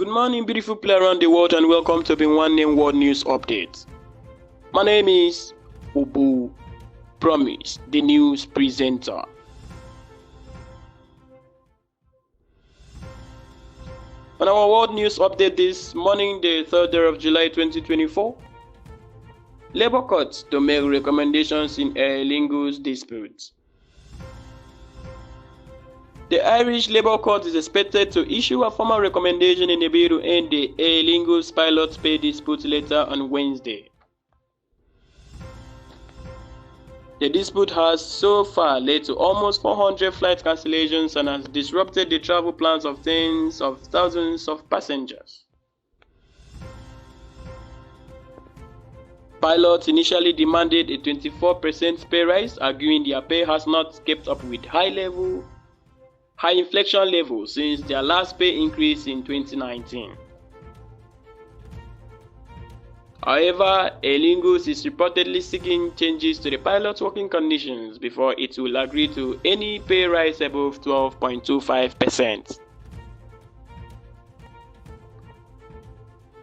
Good morning, beautiful people around the world, and welcome to Obinwannem World News Update. My name is Ubu Promise, the news presenter. On our World News Update this morning, the 3rd day of July 2024, Labour Court to make recommendations in Aer Lingus dispute. The Irish Labour Court is expected to issue a formal recommendation in a bid to end the Aer Lingus pilot pay dispute later on Wednesday. The dispute has so far led to almost 400 flight cancellations and has disrupted the travel plans of tens of thousands of passengers. Pilots initially demanded a 24% pay rise, arguing their pay has not kept up with high inflation levels since their last pay increase in 2019. However, Aer Lingus is reportedly seeking changes to the pilot's working conditions before it will agree to any pay rise above 12.25%.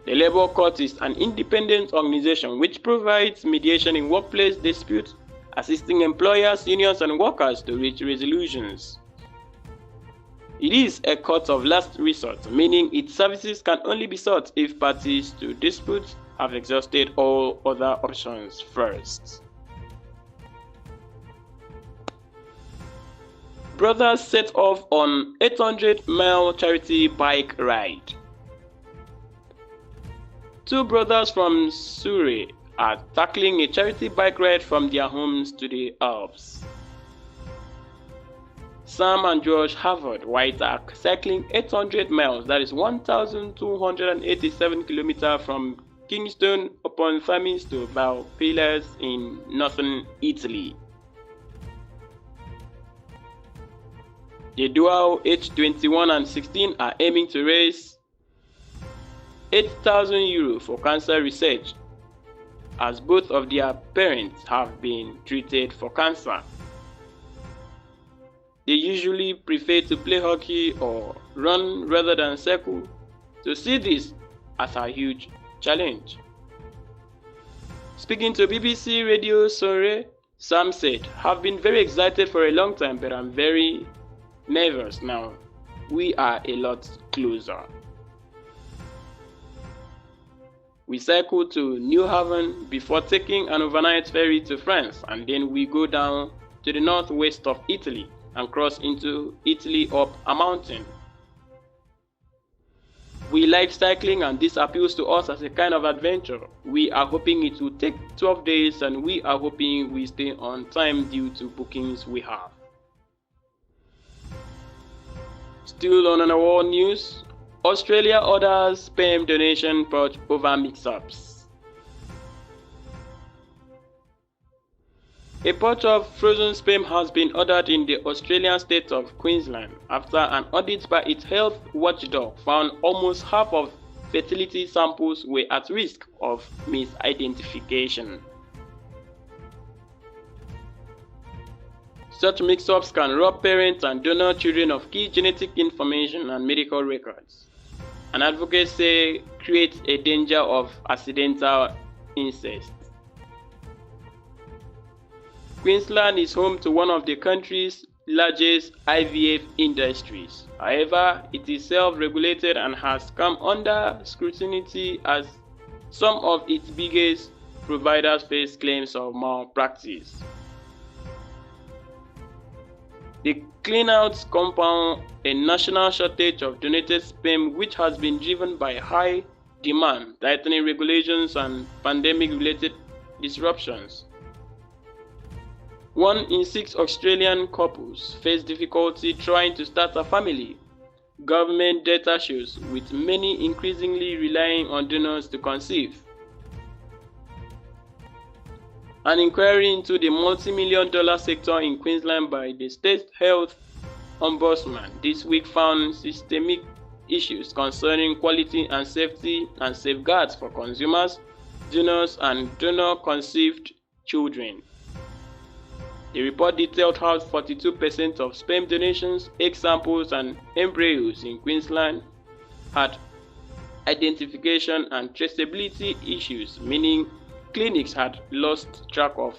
The Labour Court is an independent organization which provides mediation in workplace disputes, assisting employers, unions, and workers to reach resolutions. It is a court of last resort, meaning its services can only be sought if parties to disputes have exhausted all other options first. Brothers set off on 800-mile charity bike ride. Two brothers from Surrey are tackling a charity bike ride from their homes to the Alps. Sam and George Harvard White are cycling 800 miles, that is 1,287 kilometers from Kingston upon Thames to Valpillas in northern Italy. The duo, aged 21 and 16, are aiming to raise €8,000 for cancer research, as both of their parents have been treated for cancer. They usually prefer to play hockey or run rather than cycle, so see this as a huge challenge. Speaking to BBC Radio Surrey, Sam said, "I've been very excited for a long time, but I'm very nervous now. We are a lot closer." We cycle to New Haven before taking an overnight ferry to France, and then we go down to the northwest of Italy and cross into Italy up a mountain. We like cycling, and this appeals to us as a kind of adventure. We are hoping it will take 12 days, and we are hoping we stay on time due to bookings we have. Still on our world news, Australia orders sperm donation purge over mix-ups. A purge of frozen sperm has been ordered in the Australian state of Queensland after an audit by its health watchdog found almost half of fertility samples were at risk of misidentification. Such mix-ups can rob parents and donor children of key genetic information and medical records. An advocate say creates a danger of accidental incest. Queensland is home to one of the country's largest IVF industries. However, it is self-regulated and has come under scrutiny as some of its biggest providers face claims of malpractice. The cleanouts compound a national shortage of donated sperm, which has been driven by high demand, tightening regulations, and pandemic-related disruptions. 1 in 6 Australian couples face difficulty trying to start a family, government data shows, with many increasingly relying on donors to conceive. An inquiry into the multi-million-dollar sector in Queensland by the State Health Ombudsman this week found systemic issues concerning quality and safety and safeguards for consumers, donors, and donor-conceived children. The report detailed how 42% of sperm donations, egg samples, and embryos in Queensland had identification and traceability issues, meaning clinics had lost track of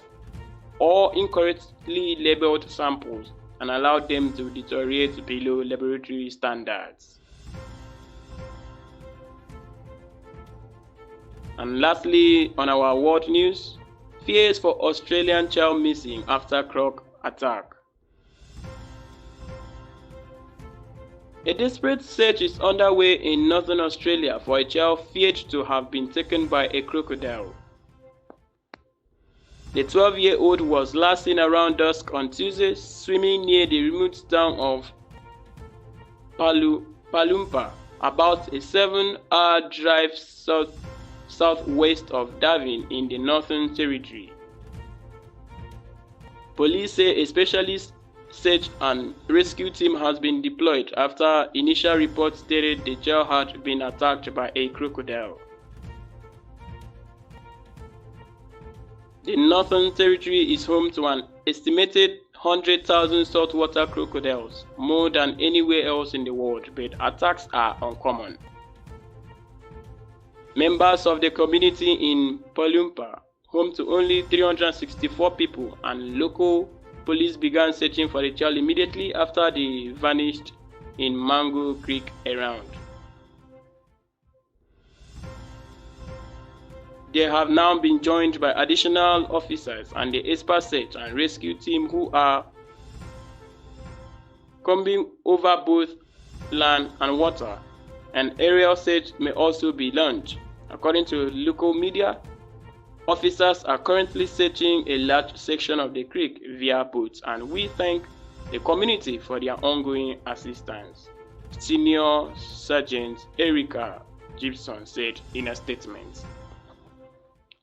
or incorrectly labeled samples and allowed them to deteriorate below laboratory standards. And lastly, on our world news, fears for Australian child missing after croc attack. A desperate search is underway in northern Australia for a child feared to have been taken by a crocodile. The 12-year-old was last seen around dusk on Tuesday swimming near the remote town of Palumpa, about a 7-hour drive southwest of Darwin in the Northern Territory. Police say a specialist search and rescue team has been deployed after initial reports stated the child had been attacked by a crocodile. The Northern Territory is home to an estimated 100,000 saltwater crocodiles, more than anywhere else in the world, but attacks are uncommon. Members of the community in Palumpa, home to only 364 people, and local police began searching for the child immediately after they vanished in Mango Creek around. They have now been joined by additional officers and the expert search and rescue team who are combing over both land and water. An aerial search may also be launched. According to local media, officers are currently searching a large section of the creek via boats, and we thank the community for their ongoing assistance, Senior Sergeant Erica Gibson said in a statement.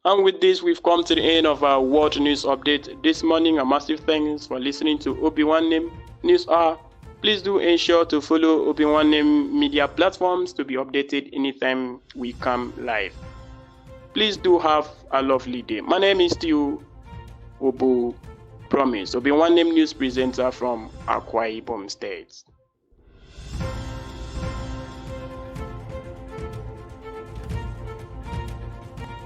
And with this, we've come to the end of our world news update this morning. A massive thanks for listening to Obinwannem News Hour. Please do ensure to follow Obinwannem media platforms to be updated anytime we come live. Please do have a lovely day. My name is still Obu Promise, Obinwannem News presenter from Akwa Ibom State.